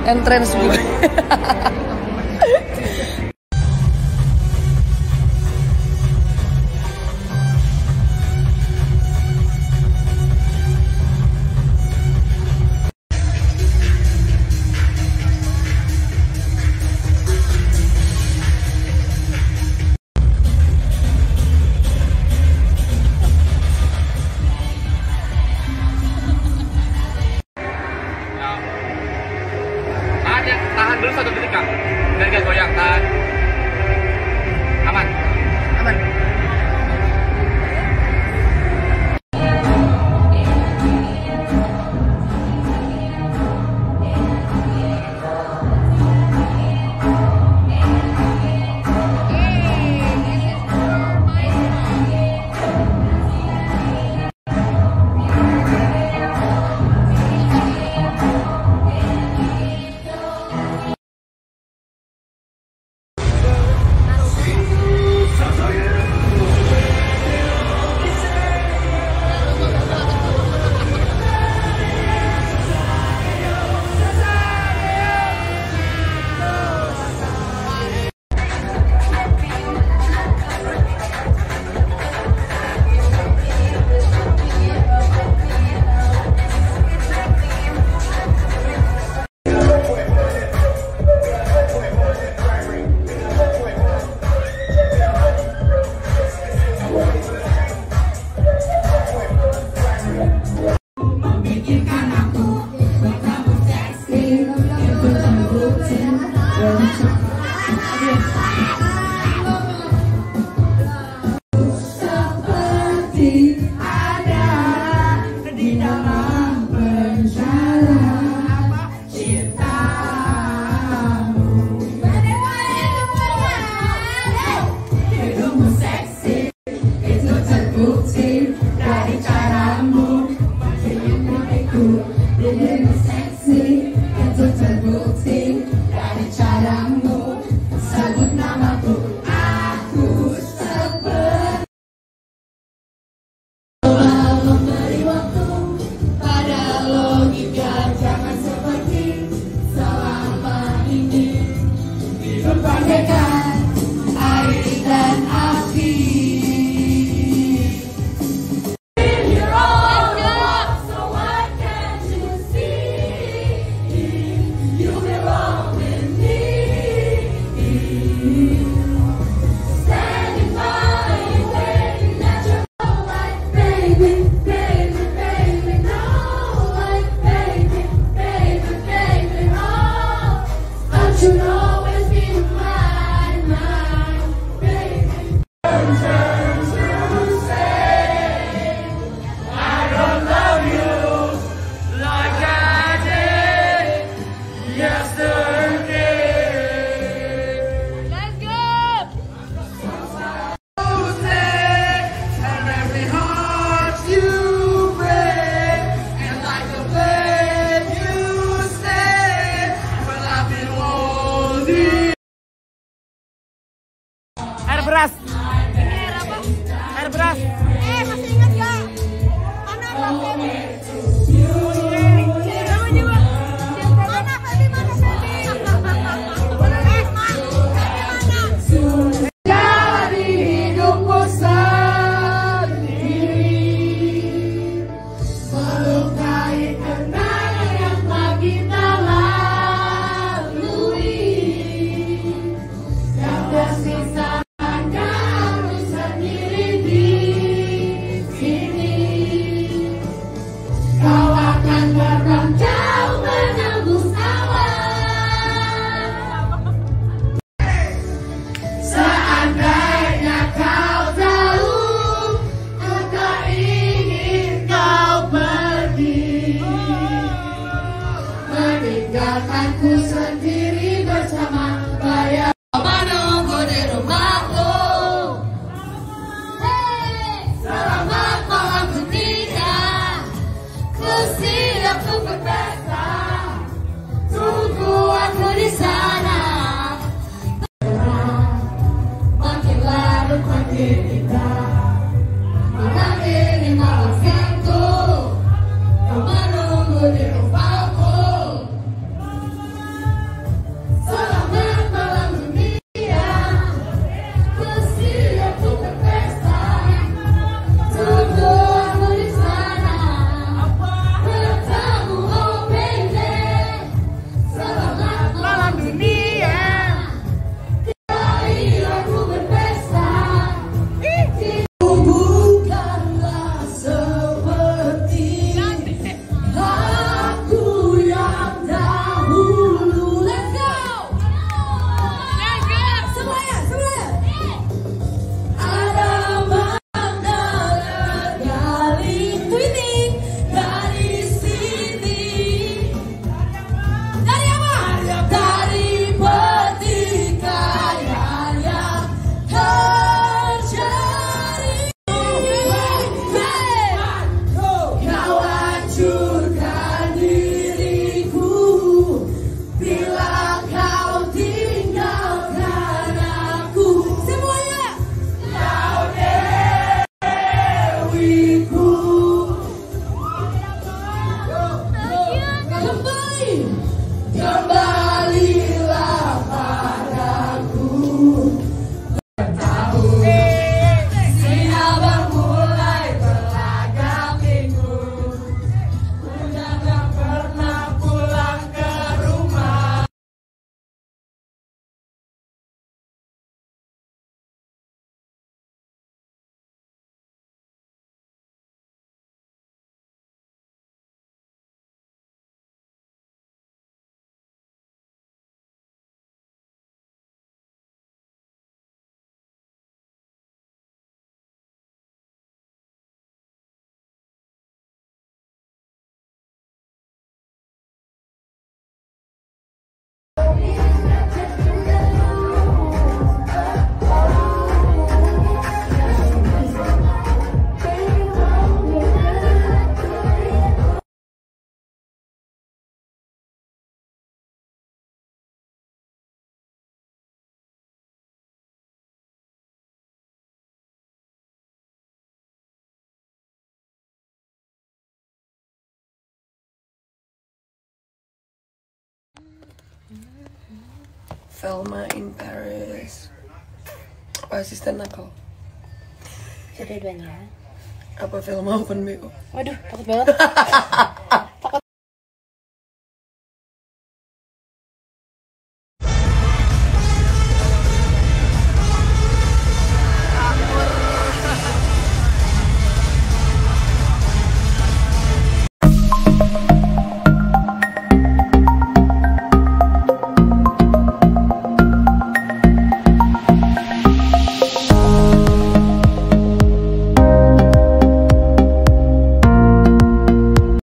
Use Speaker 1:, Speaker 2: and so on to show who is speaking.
Speaker 1: entrance gue.
Speaker 2: Tahan dulu 1 detik Kak, biar gak goyang, tahan. Aman.
Speaker 1: Aman.
Speaker 2: Air beras.
Speaker 3: Air apa?
Speaker 2: Air beras.
Speaker 3: Masih ingat gak? Mana Feby? Kamu juga? Mana Feby? Mana Feby? Mana?
Speaker 1: Jadi hidupku sendiri, melukai kenangan yang telah kita lalui, yang tersisa hanya aku sendiri di sini. Kau akan terbang jauh menembus awan. Seandainya kau tahu, ku tak ingin kau pergi, meninggalkanku sendiri bersama bayang. Menunggu di rumahku, selamat malam dunia, ku siap untuk berpesta, tunggu aku di sana. Makin larut makin indah, mengakhiri malam minggu, kau menunggu di rumahku.
Speaker 4: Velma in Paris. Apa asisten nakal?
Speaker 5: Sudah duanya.
Speaker 4: Apa Velma open BO?
Speaker 5: Waduh, takut banget.